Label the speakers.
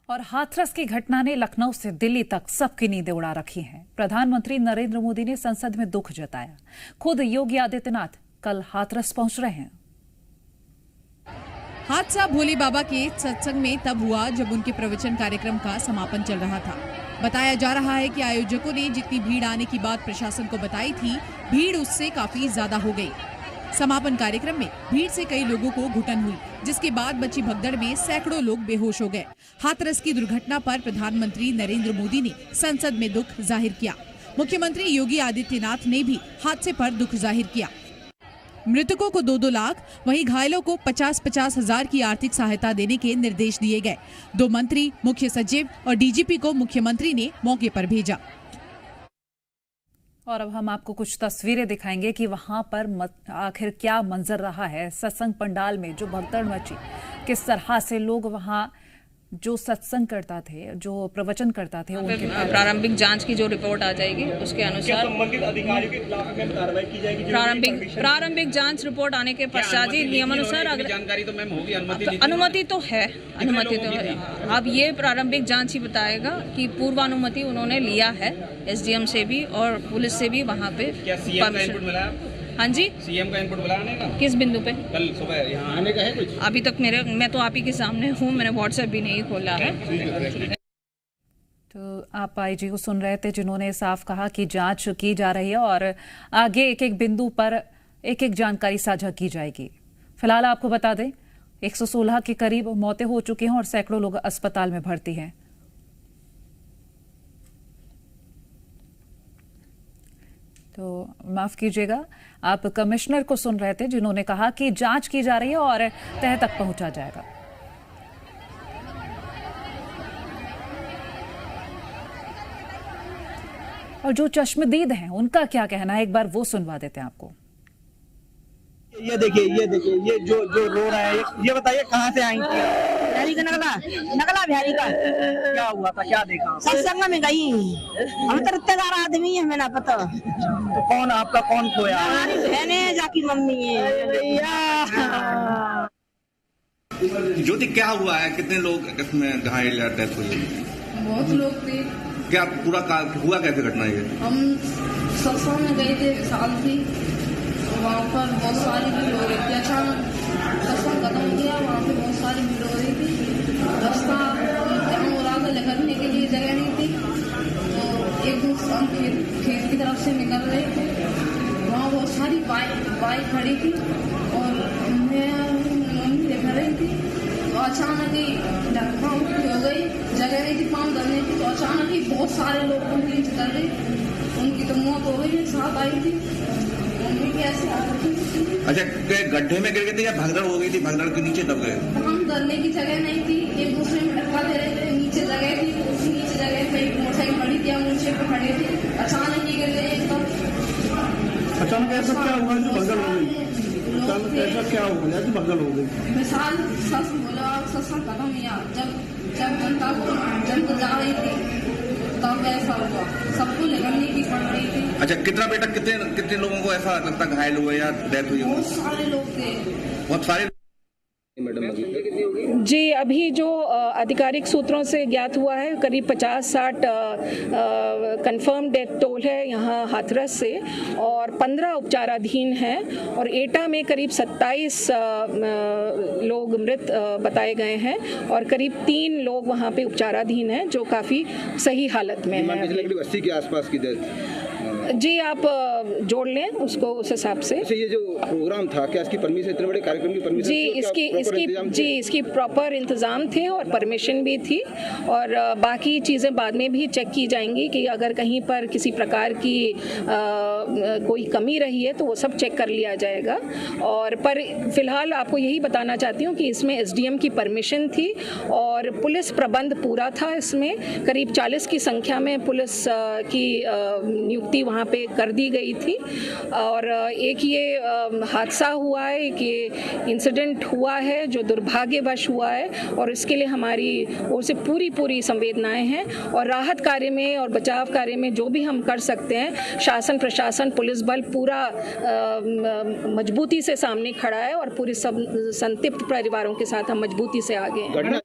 Speaker 1: और हाथरस की घटना ने लखनऊ से दिल्ली तक सबकी नींदें उड़ा रखी हैं। प्रधानमंत्री नरेंद्र मोदी ने संसद में दुख जताया। खुद योगी आदित्यनाथ कल हाथरस पहुंच रहे हैं।
Speaker 2: हादसा भोले बाबा के सत्संग में तब हुआ जब उनके प्रवचन कार्यक्रम का समापन चल रहा था। बताया जा रहा है कि आयोजकों ने जितनी भीड़ आने की बात प्रशासन को बताई थी, भीड़ उससे काफी ज्यादा हो गई। समापन कार्यक्रम में भीड़ से कई लोगों को घुटन हुई, जिसके बाद मची भगदड़ में सैकड़ों लोग बेहोश हो गए। हाथरस की दुर्घटना पर प्रधानमंत्री नरेंद्र मोदी ने संसद में दुख जाहिर किया। मुख्यमंत्री योगी आदित्यनाथ ने भी हादसे पर दुख जाहिर किया। मृतकों को 2-2 लाख, वहीं घायलों को 50-50 हजार की आर्थिक सहायता देने के निर्देश दिए गए। 2 मंत्री, मुख्य सचिव और डीजीपी को मुख्यमंत्री ने मौके पर भेजा।
Speaker 1: और अब हम आपको कुछ तस्वीरें दिखाएंगे कि वहां पर आखिर क्या मंजर रहा है। सत्संग पंडाल में जो भगदड़ मची, किस तरह से लोग वहां जो सत्संग करता थे, जो प्रवचन करता थे, उनके
Speaker 3: प्रारंभिक जांच की जो रिपोर्ट आ जाएगी उसके अनुसार
Speaker 4: संबंधित अधिकारियों के खिलाफ कार्रवाई की जाएगी।
Speaker 3: प्रारंभिक जांच रिपोर्ट आने के पश्चात ही नियमानुसार अगर
Speaker 4: जानकारी तो मैम होगी,
Speaker 3: अनुमति तो है, अनुमति तो है। अब ये प्रारंभिक जांच ही बताएगा कि पूर्वानुमति उन्होंने लिया है एसडीएम से भी और पुलिस से भी वहाँ पे।
Speaker 4: क्या सीएम का इनपुट मिला?
Speaker 3: हाँ जी,
Speaker 4: सीएम का इनपुट मिला आने का?
Speaker 3: किस बिंदु पे?
Speaker 4: कल सुबह यहाँ आने का है कुछ?
Speaker 3: अभी तक मैं तो आप ही के सामने हूँ, मैंने व्हाट्सएप भी नहीं खोला है।
Speaker 1: तो आप आईजी को सुन रहे थे, जिन्होंने साफ कहा कि जांच की जा रही है और आगे एक-एक बिंदु पर एक-एक जानकारी साझा की जाएगी। फिलहाल आपको बता दें 116 के करीब मौतें हो चुकी हैं और सैकड़ों लोग अस्पताल में भर्ती हैं। तो माफ कीजिएगा, आप कमिश्नर को सुन रहे थे, जिन्होंने कहा कि जांच की जा रही है और तह तक पहुंचा जाएगा। और जो चश्मदीद हैं उनका क्या कहना है, एक बार वो सुनवा देते हैं आपको।
Speaker 5: ये देखिए ये जो रो रहा है, ये बताइए कहाँ से आई थी?
Speaker 6: बिहारी का नकला बिहारी का।
Speaker 5: क्या हुआ था, क्या देखा?
Speaker 6: सत्संग में गई, हम तो रिश्तेदार आदमी है, हमें ना पता।
Speaker 5: तो कौन आपका कौन खोया?
Speaker 6: हमारी बहन है, जाकी मम्मी है।
Speaker 7: ज्योति, क्या हुआ है? कितने लोग इसमें घायल या डेथ हुई?
Speaker 8: बहुत लोग थे।
Speaker 7: क्या पूरा हुआ कैसे घटना ये?
Speaker 8: हम सत्संग में गए थे, साल थी, वहाँ पर बहुत सारी भीड़ हो रही थी। अचानक सत्संग खत्म हो गया, वहाँ पे बहुत सारी भीड़ हो रही थी। रास्ता जाम हो रहा था, निकलने के लिए जगह नहीं थी। तो एक दूसरे हम खेत की तरफ से निकल रहे थे, वहाँ बहुत सारी बाइक खड़ी थी और मैं मम्मी देख रही थी। तो अचानक ही धक्का मुक्की हो गई, जगह नहीं थी पाँव धरने की। तो अचानक ही बहुत सारे लोग उनकी कर रहे, उनकी तो मौत हो गई, साथ आई थी।
Speaker 7: अच्छा, गड्ढे में गिर गए थे या भगदड़ हो गई थी? भगदड़ के नीचे दब गए?
Speaker 8: हम धरने की जगह नहीं थी, एक दूसरे में धक्का दे रहे थे। नीचे जगह थी, उसी नीचे जगह पे एक मोटरसाइकिल खड़ी थी, हम नीचे पे खड़े थे। अचानक ही गिर गए एकदम।
Speaker 5: अचानक ऐसा क्या हुआ जो भगदड़ हो गई? अचानक ऐसा क्या हो गया जो भगदड़ हो गई?
Speaker 8: मिसाल सच बोला, सत्संग खत्म हुआ, जब जनता जा रही थी तब ऐसा हुआ, सबको निकलने की पड़ रही थी।
Speaker 7: अच्छा, कितना बेटा कितने लोगों को ऐसा लगता घायल हुए या डेथ हुई?
Speaker 8: बहुत सारे लोग थे,
Speaker 7: बहुत सारे।
Speaker 9: जी, अभी जो आधिकारिक सूत्रों से ज्ञात हुआ है, करीब 50-60 कंफर्म डेथ टोल है यहाँ हाथरस से और 15 उपचाराधीन हैं और एटा में करीब 27 लोग मृत बताए गए हैं और करीब 3 लोग वहाँ पे उपचाराधीन हैं जो काफ़ी सही हालत में हैं।
Speaker 4: 80 के आसपास की डेथ।
Speaker 9: जी, आप जोड़ लें उसको उस हिसाब से।
Speaker 4: ये जो प्रोग्राम था, क्या इसकी परमिशन, इतने बड़े कार्यक्रम की परमिशन?
Speaker 9: जी, इसकी प्रॉपर इंतजाम थे और परमिशन भी थी और बाकी चीज़ें बाद में भी चेक की जाएंगी कि अगर कहीं पर किसी प्रकार की कोई कमी रही है तो वो सब चेक कर लिया जाएगा। और पर फिलहाल आपको यही बताना चाहती हूँ कि इसमें एसडीएम की परमिशन थी और पुलिस प्रबंध पूरा था। इसमें करीब 40 की संख्या में पुलिस की नियुक्ति वहाँ पे कर दी गई थी और एक ये हादसा हुआ है कि इंसिडेंट हुआ है जो दुर्भाग्यवश हुआ है और इसके लिए हमारी ओर से पूरी संवेदनाएं हैं और राहत कार्य में और बचाव कार्य में जो भी हम कर सकते हैं, शासन प्रशासन पुलिस बल पूरा मजबूती से सामने खड़ा है और पूरे सब संतप्त परिवारों के साथ हम मजबूती से आगे हैं।